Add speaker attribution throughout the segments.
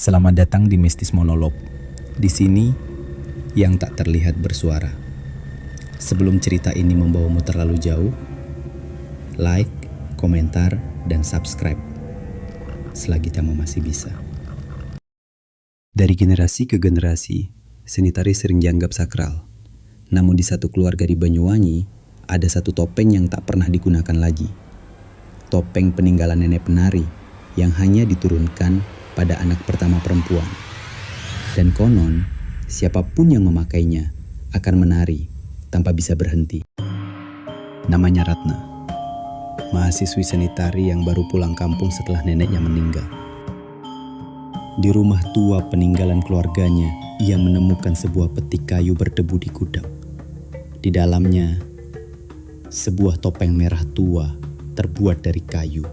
Speaker 1: Selamat datang di Mistis Monolog. Di sini, yang tak terlihat bersuara. Sebelum cerita ini membawamu terlalu jauh, like, komentar, dan subscribe selagi kamu masih bisa. Dari generasi ke generasi, seni tari sering dianggap sakral. Namun di satu keluarga di Banyuwangi, ada satu topeng yang tak pernah digunakan lagi. Topeng peninggalan nenek penari yang hanya diturunkan pada anak pertama perempuan. Dan konon, siapapun yang memakainya akan menari tanpa bisa berhenti. Namanya Ratna, mahasiswi seni tari yang baru pulang kampung setelah neneknya meninggal. Di rumah tua peninggalan keluarganya, ia menemukan sebuah peti kayu berdebu di gudang. Di dalamnya, sebuah topeng merah tua terbuat dari kayu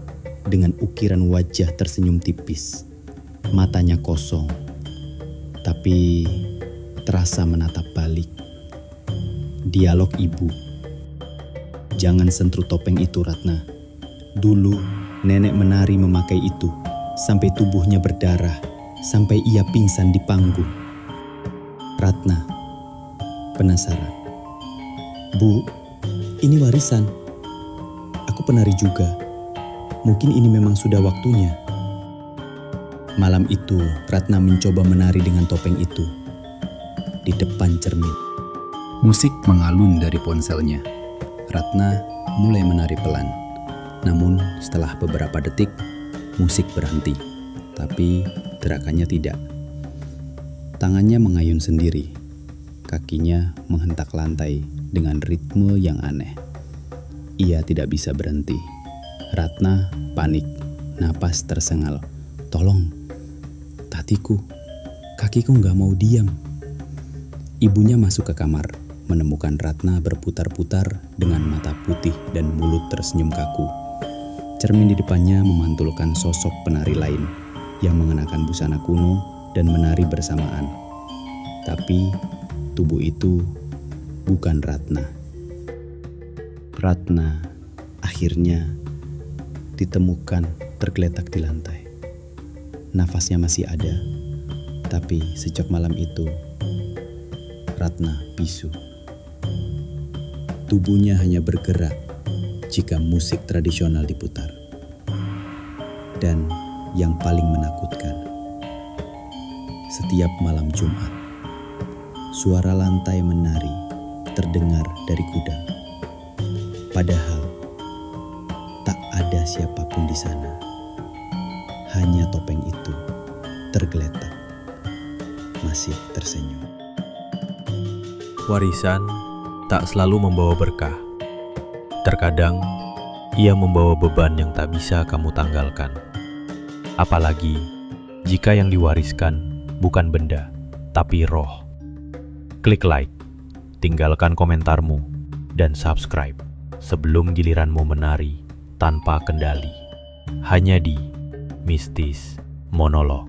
Speaker 1: dengan ukiran wajah tersenyum tipis. Matanya kosong, tapi terasa menatap balik. Dialog ibu. Jangan sentuh topeng itu, Ratna. Dulu nenek menari memakai itu sampai tubuhnya berdarah, sampai ia pingsan di panggung. Ratna penasaran. Bu, ini warisan. Aku penari juga. Mungkin ini memang sudah waktunya. Malam itu, Ratna mencoba menari dengan topeng itu di depan cermin. Musik mengalun dari ponselnya. Ratna mulai menari pelan. Namun setelah beberapa detik, musik berhenti. Tapi gerakannya tidak. Tangannya mengayun sendiri. Kakinya menghentak lantai dengan ritme yang aneh. Ia tidak bisa berhenti. Ratna panik. Napas tersengal. Tolong. Tatiku, kakiku gak mau diam. Ibunya masuk ke kamar, menemukan Ratna berputar-putar dengan mata putih dan mulut tersenyum kaku. Cermin di depannya memantulkan sosok penari lain yang mengenakan busana kuno dan menari bersamaan. Tapi tubuh itu bukan Ratna. Ratna akhirnya ditemukan tergeletak di lantai. Nafasnya masih ada, tapi sejak malam itu, Ratna bisu. Tubuhnya hanya bergerak jika musik tradisional diputar. Dan yang paling menakutkan, setiap malam Jumat, suara lantai menari terdengar dari gudang. Padahal, tak ada siapapun di sana. Hanya topeng itu tergeletak, masih tersenyum.
Speaker 2: Warisan tak selalu membawa berkah. Terkadang ia membawa beban yang tak bisa kamu tanggalkan. Apalagi jika yang diwariskan bukan benda, tapi roh. Klik like, tinggalkan komentarmu, dan subscribe sebelum giliranmu menari tanpa kendali. Hanya di Mistis Monolog.